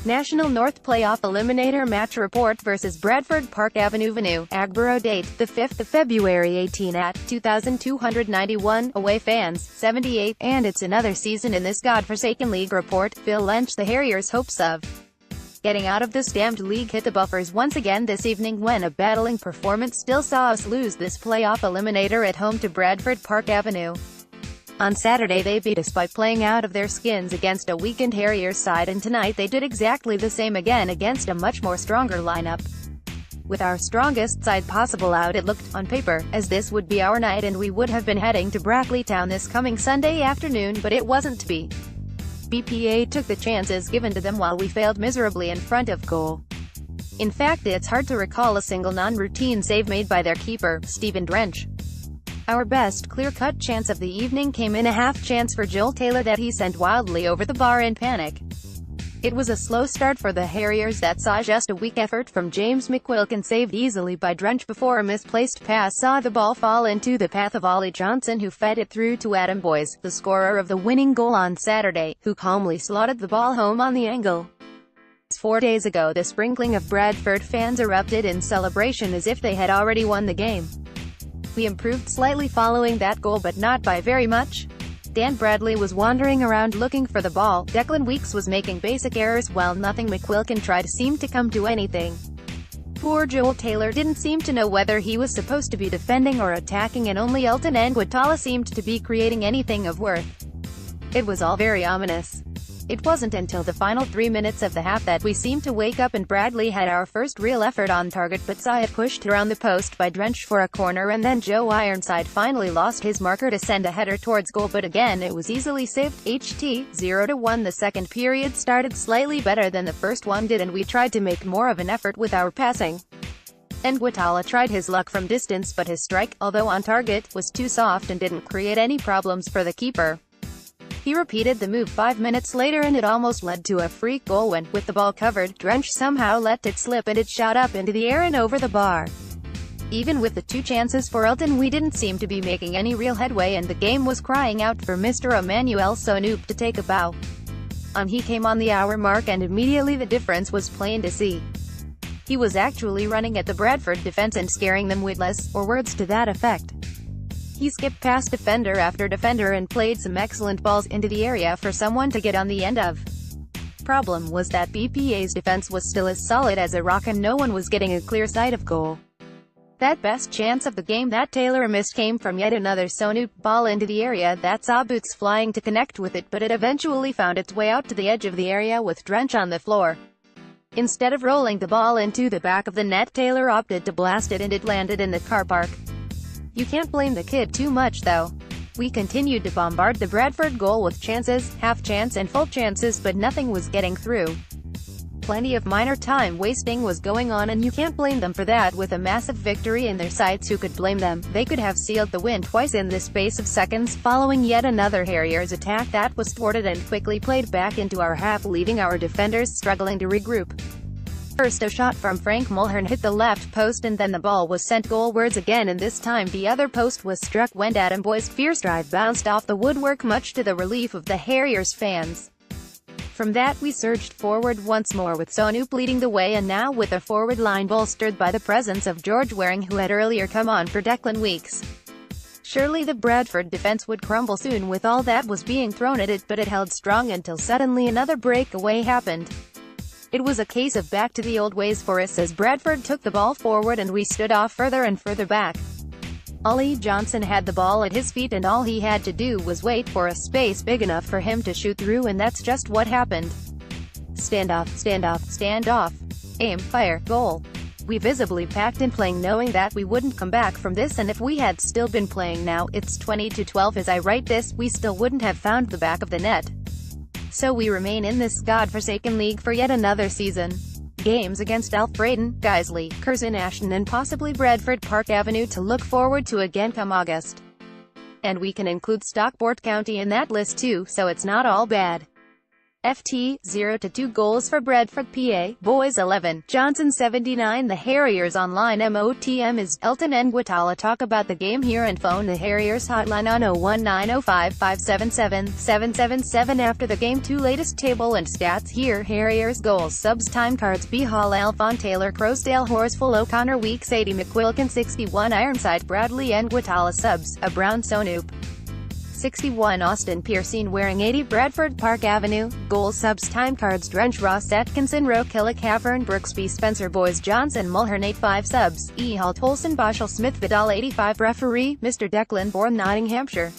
National North Playoff Eliminator Match Report vs Bradford Park AvenueVenue, AggboroughDate, the 5th of February 18 at 2,291, away fans, 78, and it's another season in this godforsaken league report. Phil Lench the Harriers' hopes of getting out of this damned league hit the buffers once again this evening when a battling performance still saw us lose this playoff eliminator at home to Bradford Park Avenue. On Saturday they beat us by playing out of their skins against a weakened Harriers side, and tonight they did exactly the same again against a much more stronger lineup. With our strongest side possible out, it looked, on paper, as this would be our night and we would have been heading to Brackley Town this coming Sunday afternoon, but it wasn't to be. BPA took the chances given to them while we failed miserably in front of goal. In fact, it's hard to recall a single non-routine save made by their keeper, Stephen Drench. Our best clear-cut chance of the evening came in a half chance for Joel Taylor that he sent wildly over the bar in panic. It was a slow start for the Harriers that saw just a weak effort from James McQuilkin saved easily by Drench before a misplaced pass saw the ball fall into the path of Ollie Johnson, who fed it through to Adam Boyes, the scorer of the winning goal on Saturday, who calmly slotted the ball home on the angle. 4 days ago the sprinkling of Bradford fans erupted in celebration as if they had already won the game. We improved slightly following that goal, but not by very much. Dan Bradley was wandering around looking for the ball, Declan Weeks was making basic errors while nothing McQuilkin tried seemed to come to anything. Poor Joel Taylor didn't seem to know whether he was supposed to be defending or attacking, and only Elton Angwatala seemed to be creating anything of worth. It was all very ominous. It wasn't until the final 3 minutes of the half that we seemed to wake up and Bradley had our first real effort on target but saw it pushed around the post by Drench for a corner, and then Joe Ironside finally lost his marker to send a header towards goal, but again it was easily saved. HT 0-1. The second period started slightly better than the first one did and we tried to make more of an effort with our passing. Angwatala tried his luck from distance, but his strike, although on target, was too soft and didn't create any problems for the keeper. He repeated the move 5 minutes later and it almost led to a free goal when, with the ball covered, Drench somehow let it slip and it shot up into the air and over the bar. Even with the 2 chances for Elton, we didn't seem to be making any real headway and the game was crying out for Mr. Emmanuel Sonoop to take a bow. He came on the hour mark and immediately the difference was plain to see. He was actually running at the Bradford defense and scaring them with less, or words to that effect. He skipped past defender after defender and played some excellent balls into the area for someone to get on the end of. Problem was that BPA's defense was still as solid as a rock and no one was getting a clear sight of goal. That best chance of the game that Taylor missed came from yet another Sonoop ball into the area that saw Boots flying to connect with it, but it eventually found its way out to the edge of the area with Drench on the floor. Instead of rolling the ball into the back of the net, Taylor opted to blast it and it landed in the car park. You can't blame the kid too much though. We continued to bombard the Bradford goal with chances, half chance and full chances, but nothing was getting through. Plenty of minor time wasting was going on and you can't blame them for that. With a massive victory in their sights, who could blame them? They could have sealed the win twice in the space of seconds, following yet another Harriers attack that was thwarted and quickly played back into our half, leaving our defenders struggling to regroup. First a shot from Frank Mulhern hit the left post and then the ball was sent goalwards again, and this time the other post was struck when Adam Boyes' fierce drive bounced off the woodwork, much to the relief of the Harriers fans. From that we surged forward once more with Sonoop leading the way, and now with a forward line bolstered by the presence of George Waring, who had earlier come on for Declan Weeks. Surely the Bradford defense would crumble soon with all that was being thrown at it, but it held strong until suddenly another breakaway happened. It was a case of back to the old ways for us as Bradford took the ball forward and we stood off further and further back. Ollie Johnson had the ball at his feet and all he had to do was wait for a space big enough for him to shoot through, and that's just what happened. Stand off, stand off, stand off. Aim, fire, goal. We visibly packed in playing knowing that we wouldn't come back from this, and if we had still been playing now, it's 20-12 as I write this, we still wouldn't have found the back of the net. So we remain in this godforsaken league for yet another season. Games against Alfredon, Guiseley, Curzon Ashton and possibly Bradford Park Avenue to look forward to again come August. And we can include Stockport County in that list too, so it's not all bad. FT, 0-2 goals for Bradford PA, boys 11, Johnson 79. The Harriers online MOTM is Elton and Guatala talk about the game here and phone the Harriers hotline on 01905-577-777 after the game. Two latest table and stats here: Harriers goals, subs, time cards, B Hall, Alphon, Taylor, Croasdale, Horsfall, O'Connor, Weeks 80, McQuilkin 61, Ironside, Bradley and Guatala subs, a Brown, Sonoop 61, Austin Pearson wearing 80, Bradford Park Avenue, goal, subs, time cards, Drench, Ross, Atkinson, Rowe, Killick, Havern, Brooksby, Spencer, Boys, Johnson, Mulhern 85 subs, E. Hall, Tolson, Boschel, Smith, Vidal 85, referee, Mr. Declan, Bourne, Nottinghamshire.